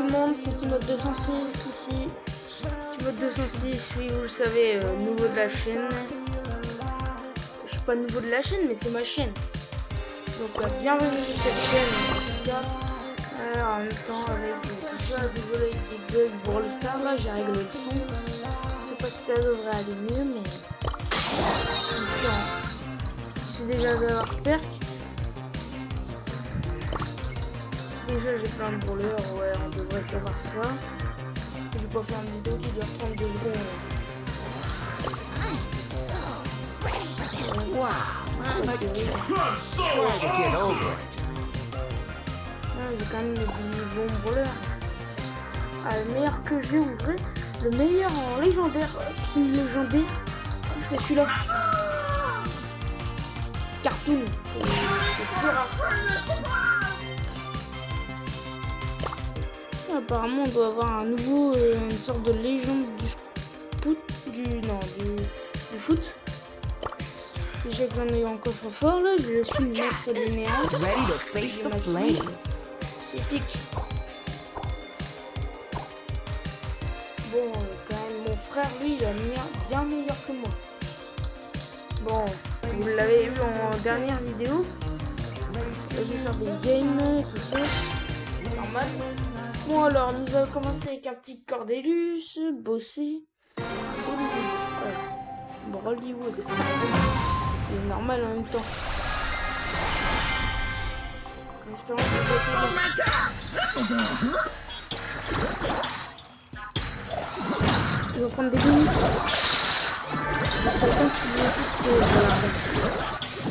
tout le monde, c'est Timote 206 ici. Timote 206, oui, vous le savez, nouveau de la chaîne. Je suis pas nouveau de la chaîne, mais c'est ma chaîne. Donc bienvenue sur cette chaîne. En même temps, avec tout ça, désolé avec des bugs Brawl Stars, là j'ai réglé le son. Je sais pas si ça devrait aller mieux, mais c'est déjà d'avoir perk. Déjà j'ai plein de brawlers, ouais, on devrait savoir ça. Je vais pas faire une vidéo qui dure 32 secondes. Wow. J'ai quand même des bons brawlers. Ah, le meilleur que j'ai ouvré, le meilleur en légendaire, skin légendaire, c'est celui-là. Cartoon, c'est plus rare. Apparemment on doit avoir un nouveau, une sorte de légende du foot. Déjà que j'en ai eu en coffre-fort là, je suis une maître linéaire. C'est épique. Bon, quand même, mon frère lui il a bien meilleur que moi. Bon, vous l'avez vu en dernière vidéo. Je vais faire des games, tout ça. Normal. Bon alors, nous allons commencer avec un petit Cordelius, bosser. Hollywood. C'est normal en même temps. En espérant que je vais prendre des minutes.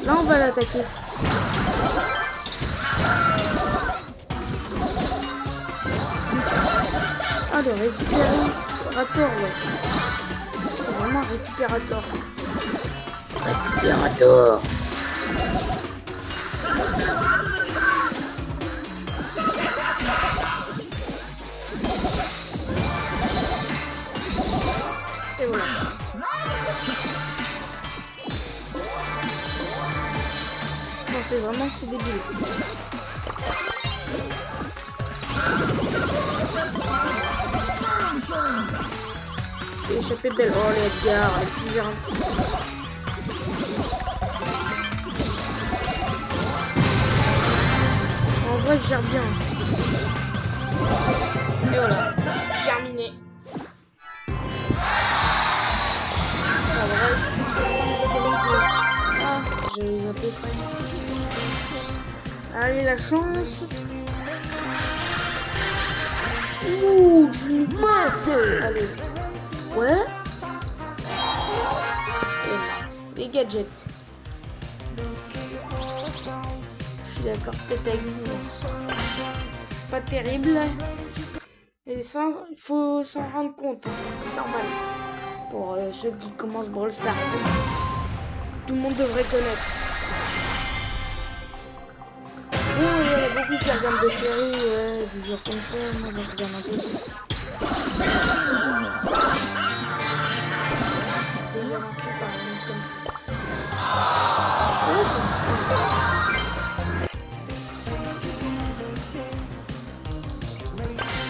Là on va l'attaquer. Ah, le récupérateur, ouais. C'est vraiment un récupérateur. Récupérateur. Et voilà. Non, c'est vraiment que c'est débile. J'ai échappé belle. Oh les Edgar, les plusieurs. En vrai, je gère bien. Et voilà, terminé. Ah, j'ai zappé. Allez, la chance. Ouh, allez. Ouais. Les gadgets. Je suis d'accord, peut-être avec vous. Pas terrible. Et ça, il faut s'en rendre compte. C'est normal. Pour ceux qui commencent Brawl Stars. Tout le monde devrait connaître. Bon, il y en a beaucoup qui regardent des séries, des jours comme ça. Moi, j'en regarde un peu.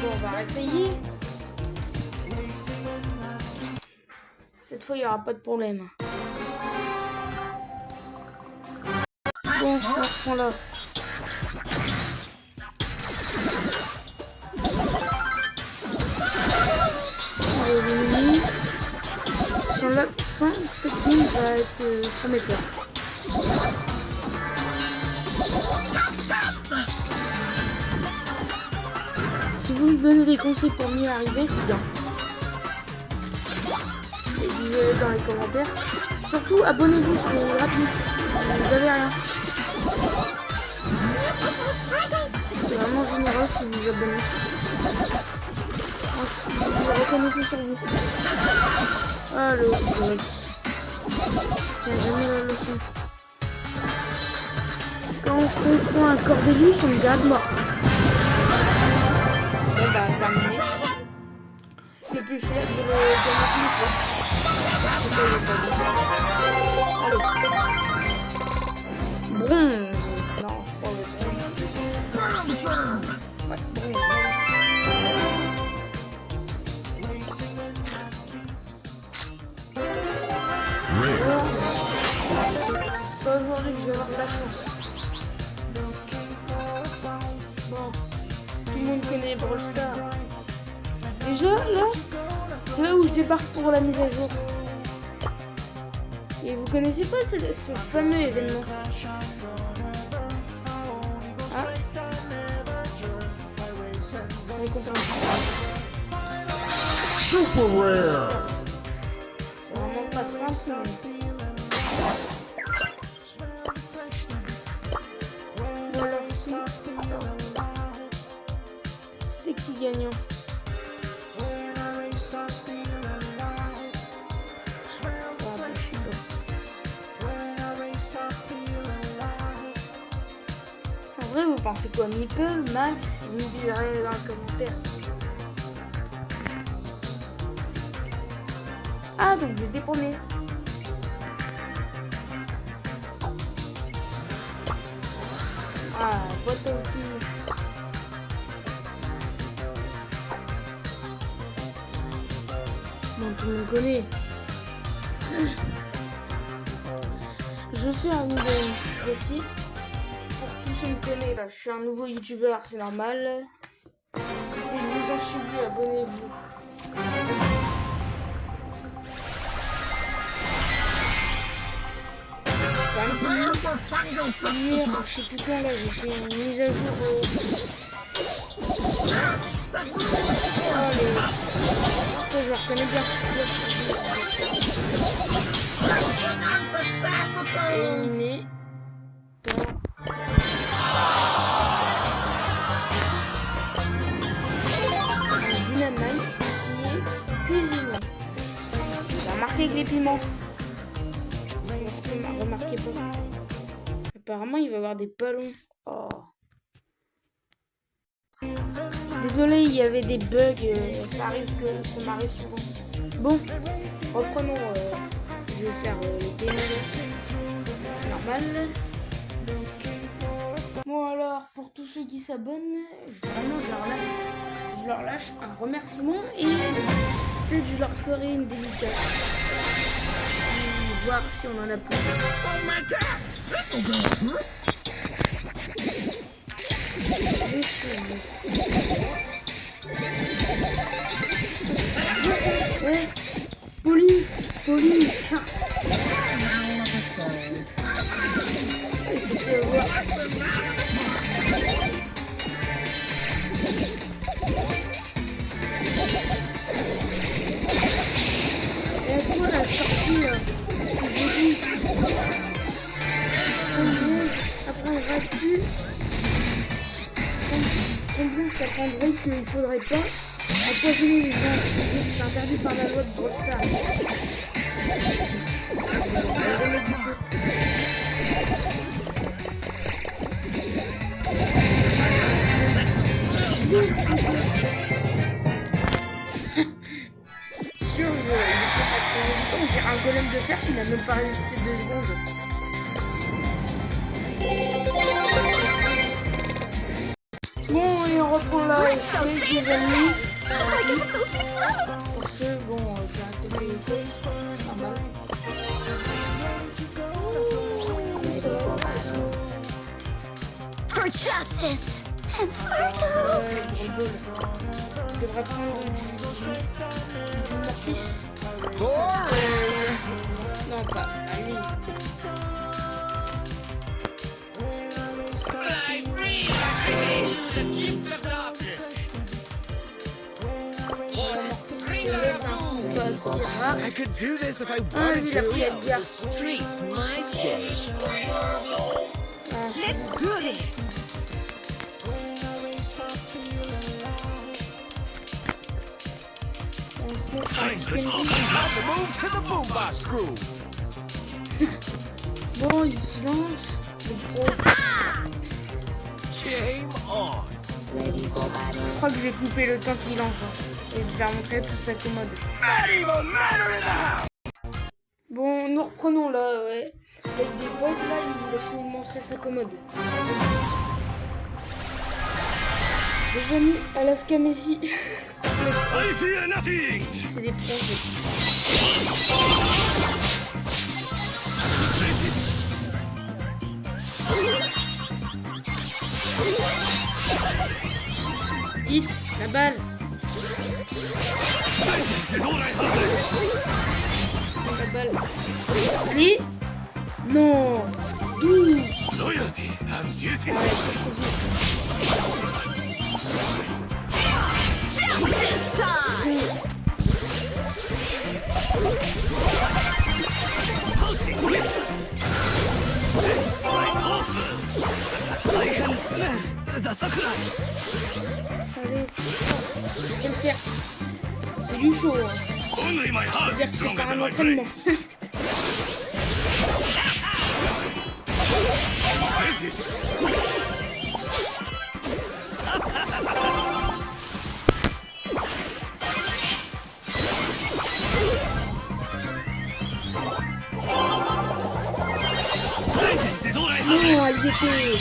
Bon, on va essayer. Cette fois, il n'y aura pas de problème. Bon, on reprend là. Sur là, 5, cette ligne va être prometteur. Si vous me donnez des conseils pour mieux arriver, c'est bien. Et dites-le dans les commentaires. Surtout, abonnez-vous, c'est gratuit. Vous n'avez rien. C'est vraiment généreux si vous vous abonnez. Je reconnais sur vous. Ah, le haut. Tiens, jamais la leçon. Quand on se confond à un Cordelius, on est déjà mort. Bon, bah, terminé. Le plus cher de le Allez. Bronze. Non, je crois que c'est. Ouais, bronze. je vais avoir de la chance. Bon, tout le monde connaît Brawl Stars. Déjà, là, c'est là où je débarque pour la mise à jour. Et vous connaissez pas ce fameux événement? Ah, Super rare. c'est vraiment pas simple. Voilà, c'était qui gagnant? En vrai, vous pensez quoi? Meeple, Max? Vous me direz dans le commentaire. Ah, donc j'étais premier. Ah, boîte à outils. Bon, tout le monde connaît. Je fais un nouveau aussi. Pour tous ceux qui me connaissent, là, je suis un nouveau youtubeur, c'est normal. Et je vous en supplie, abonnez-vous. Hier, je sais plus quand, là, j'ai fait une mise à jour. Allez. Ça, je le reconnais bien. Éliminé. Un dynamite qui est cuisiné. J'ai remarqué avec les piments. Remarquez pas. Apparemment, il va y avoir des ballons. Oh. Désolé, il y avait des bugs. Ça m'arrive souvent. Bon, reprenons. Je vais faire les games. C'est normal. Bon alors, pour tous ceux qui s'abonnent, vraiment je leur lâche un remerciement et peut-être je leur ferai une dédicace. Voir si on en a plus. Oh my god! Ouais, poli. Et toi la sortie là, après on reste plus. Combien ça prendrait qu'il ne faudrait pas empoisonner les gens? C'est interdit par la loi de Brawl Stars. Sûr, on dirait un golem de fer qui n'a même pas résisté 2 secondes. Bon, et on reprend la série des amis. Pour ce, bon, j'ai un peu les normal. For justice and sparkles. Je devrais prendre du mortis. Boring. Non, pas à lui. I could do this if I Ah, wanted lui, il a pris to. Edgar. Streets, my stage. Let's do this. Time to move to the boombox groove. Bon, il se lance. Le pro. Game on. Je crois que je vais couper le temps qu'il lance. Et lui faire montrer toute sa commode. Medieval matter in the house. Bon, nous reprenons là, ouais. Avec des bugs là, il a fini de montrer sa commode. Les amis, Alaska Messi. I fear nothing. C'est des projets. Vite, la balle. La balle. Allez. Non. D'où? Loyalty and duty. I can smell the sakura. Allez. Je vais le faire. C'est du chaud. Hein. Only my heart Dire is que c'est stronger pas than un my entraînement. brain. Vengeance is all I have. Non, il était.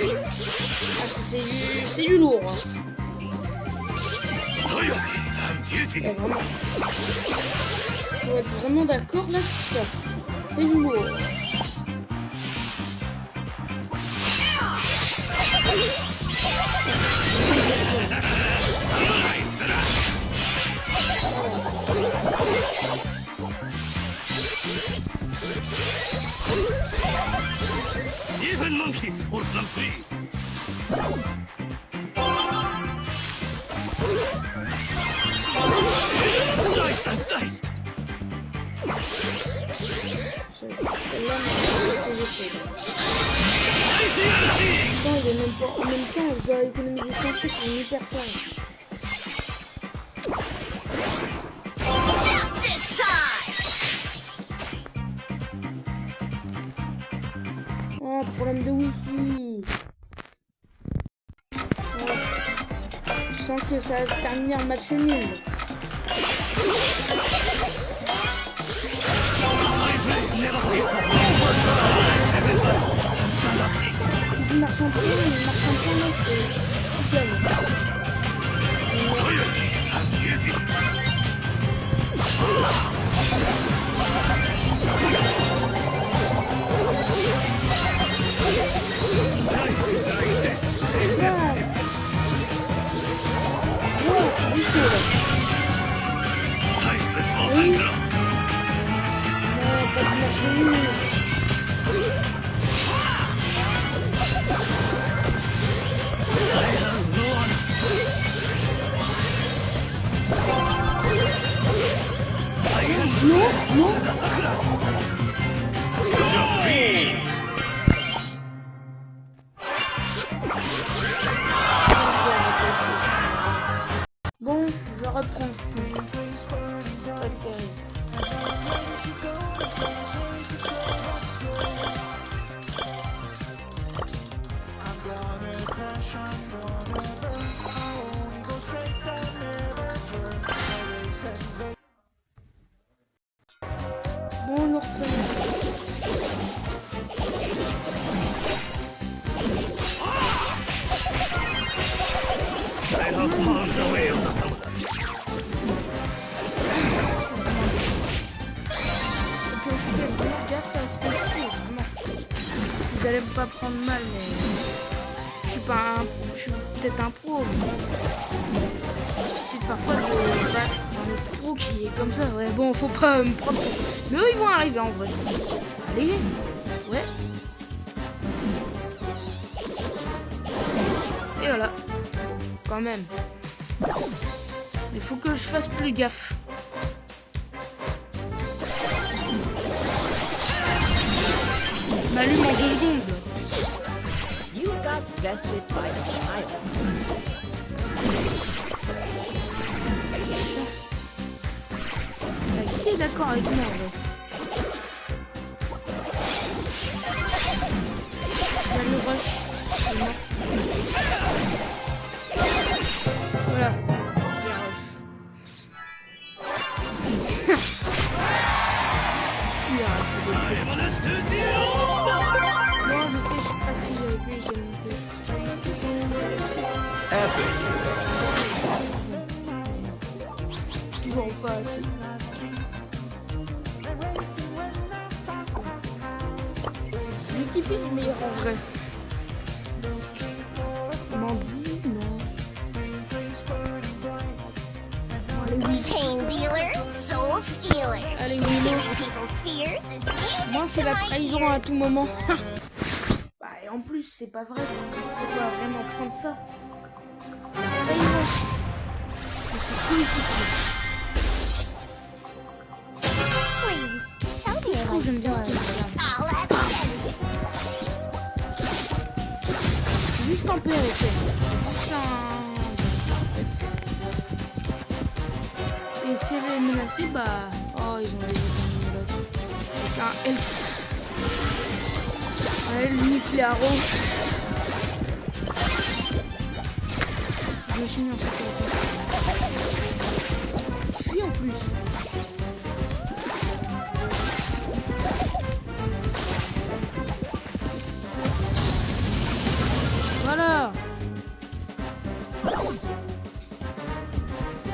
Ah, c'est du lourd. Hein. Loyalty and duty. Ouais, vraiment. Faut être vraiment d'accord là sur ça. C'est du lourd. Samurai slash. Even monkeys fall from trees. Sliced and diced. Celle-là, mais c'est fait. Mighty energy. Putain, il est même pas. En même temps, je dois économiser 100 trucs pour une hyper force. Justice time! Oh, problème de wifi. Oh. Je sens que ça va se terminer en match nul. Il marche un peu, il marche un peu, mec, il gagne. Loyalty and duty. Ah. Ouais, du coup, là. Life is all Oui. and drop. Non, pas de match nul. I have no honor. I am Non, the sakura. Defeat. bon, je reprends. C'est pas terrible. Bon, nous reprenons. I have found the way of the samurai. Faut que je fais vraiment gaffe à ce que je fais, vraiment. Vous allez pas prendre mal, mais je suis pas un... je suis peut-être un pro, mais c'est difficile parfois de battre un autre pro qui est comme ça. Ouais, bon, faut pas me prendre. Mais eux, ils vont arriver en vrai. Allez, ouais. Et voilà. Quand même. Il faut que je fasse plus gaffe. Je m'allume en 2 secondes. You got bested by a child. Qui est d'accord avec moi en vrai? Il y a le rush. C'est mort. Voilà. Il y a rush. Il a arrêté de le I am a Susie. Moi, je sais, je suis prestige avec lui, j'ai monté. Toujours pas assez. C'est lui qui fait le meilleur en vrai. Mandy, non. Allez, oui. Pain dealer, soul stealer. Allez, oui. Healing people's fears is music Moi, c'est to la my trahison ears. à tout moment. Bah, et en plus, c'est pas vrai. Faut pas vraiment prendre ça. Trahison. C'est tout Please, tell me Oh, a j'aime bien ce story. qu'il fait. I'll accept it. Juste un peu avec elle. Juste un... Et si elle est menacée, bah... Oh, ils ont les l'autre. Avec un L nucléaro. Je me suis mis en sécurité. Je fuis en plus. Voilà.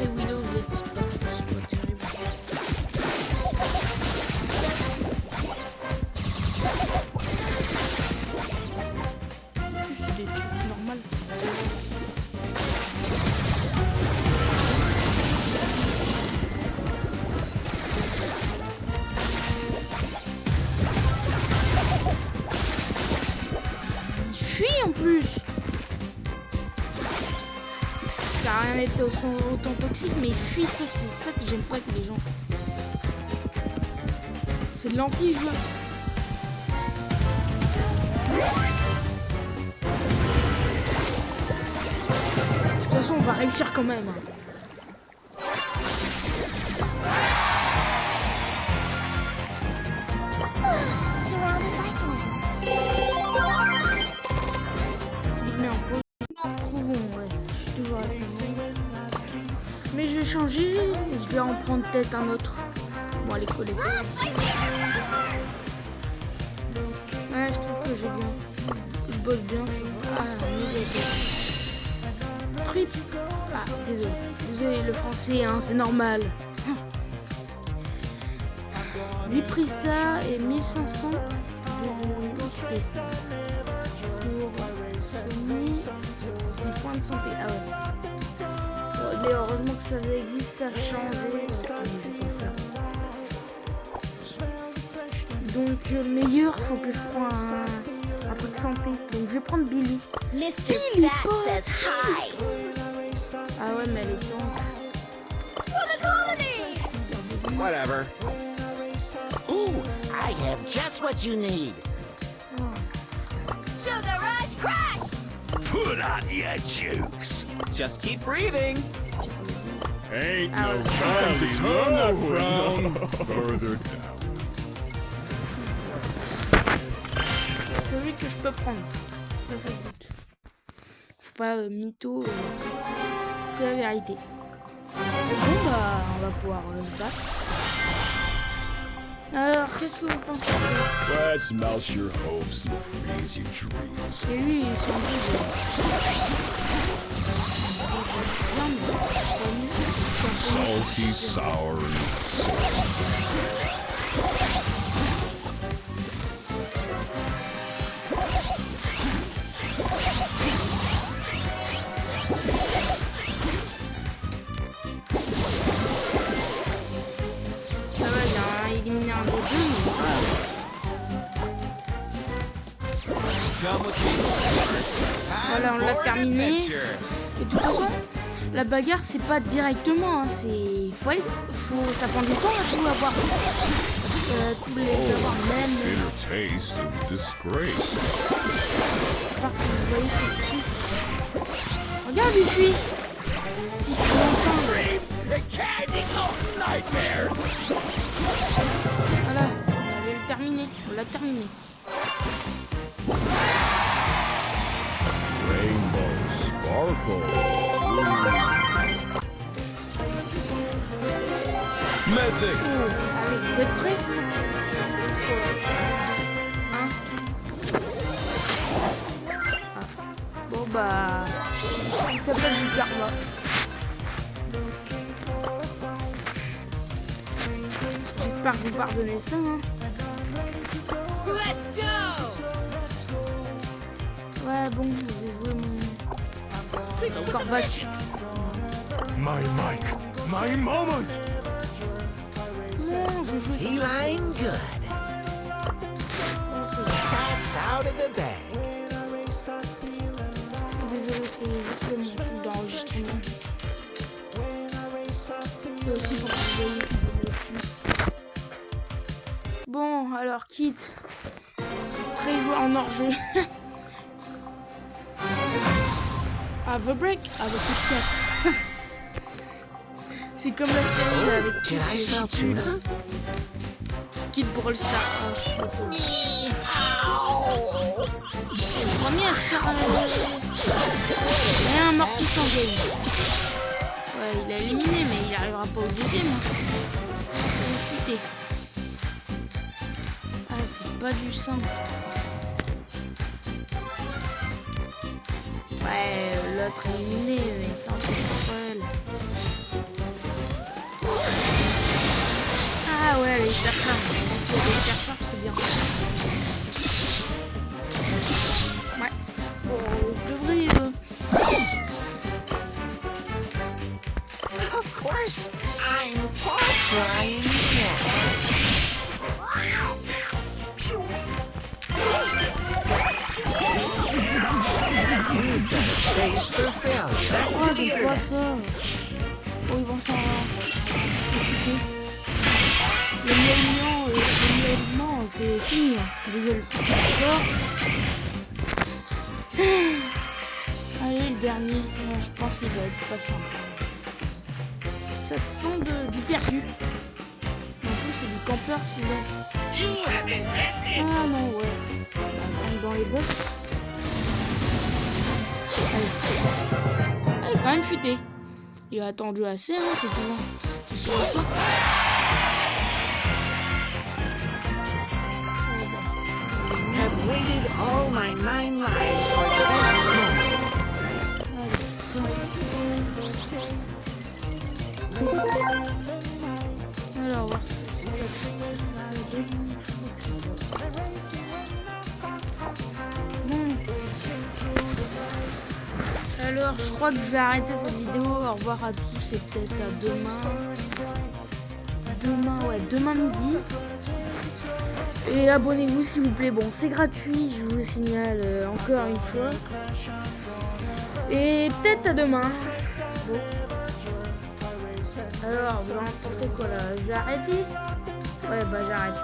Et Willow, c'est pas terrible. C'est des trucs normaux. Il fuit en plus. Ça n'a rien été autant toxique, mais il fuit, ça c'est ça que j'aime pas avec les gens. C'est de l'anti-jeu. De toute façon, on va réussir quand même. Surrounded by thorns. Je mets en pause. Nous retrouvons, ouais. Je suis toujours avec vous. Mais je vais changer. Je vais en prendre peut-être un autre. Bon, allez, coller. Ouais, je trouve que j'ai bien. Je bosse bien. Ah, trip. Ah, désolé. Désolé, le français, hein, c'est normal. 8 Prista et 1500 de XP. Pour Sony, 10 points de santé. Ah ouais. Bon, mais heureusement que ça existe, ça a changé. Donc le meilleur, faut que je prenne un truc de santé. Donc je vais prendre Billy. Mr. Billy Bat Bob. says hi. Ah ouais, mais elle est tank. Whatever. Ooh, I have just what you need. Sugar Rush Crush! Put on your jukes. Just keep breathing. Ain't Ah no ouais. time to turn that frown further down. Celui que je peux prendre. Ça se doute. Faut pas mytho. C'est la vérité. Bon bah, on va pouvoir se battre. Alors, qu'est-ce que vous pensez? Let's mouse your hopes and freeze your dreams. Et lui, il s'en fout. Salty, sour, and sweet. Ça va, il a éliminé un des deux. Voilà, on l'a terminé. Et de toute façon, la bagarre, c'est pas directement. Hein, ça prend du temps à tout avoir. Tous les avoir même. Bitter taste and disgrace. Parce que vous voyez, c'est tout. Regarde, il fuit. Petit clompin. Voilà, on allait le terminer. On l'a terminé. Rainbow sparkle. Mythic. Allez, vous êtes prêts? Hein? Ah. Bon bah, il s'appelle du karma. J'espère que vous pardonnez ça. Hein. Let's go! Ouais, bon, j'ai joué mon corbac. My mic My moment. Non, je veux ça. Feline good. That's out of the bag. Désolé, c'est juste mon truc d'enregistrement. C'est aussi pour que vous voyez que je me tue. Bon, alors quitte. Très joué en hors-jeu. Have a break avec le chat. C'est comme la série là, avec Did I smell tuna? Kid Brawl Stars. C'est le premier à se faire un mortis en game. Ouais, il a éliminé, mais il arrivera pas au deuxième. Il va chuter. Ah, c'est pas du simple. Ouais, l'autre éliminé, mais c'est un peu cruel. Ah ouais, les chercheurs. Les chercheurs, c'est bien. Ouais. Bon, je devrais... Of course, I'm Paul Brian Cat. You've got a face for failure. Back Oh, to the c'est quoi internet. ça? Oh, ils vont s'en occuper. Le miaulement, c'est fini. Je vais le faire. D'accord. Allez, le dernier. Ouais, je pense qu'il va être pas simple. Ça sent du perdu. En plus, c'est du campeur celui-là. Ah non, ouais. On va dans les boss. Allez. Elle est quand même futée. Il a attendu assez, hein, c'est tout. C'est tout ça. Have waited all my 9 lives for this moment. Alors, voir si c'est alors, je crois que je vais arrêter cette vidéo. Au revoir à tous et peut-être à demain. Demain midi. Et abonnez-vous s'il vous plaît. Bon, c'est gratuit, je vous le signale encore une fois. Et peut-être à demain. Bon. Alors, vous en pensez quoi là? Je vais arrêter? Ouais, bah j'arrête.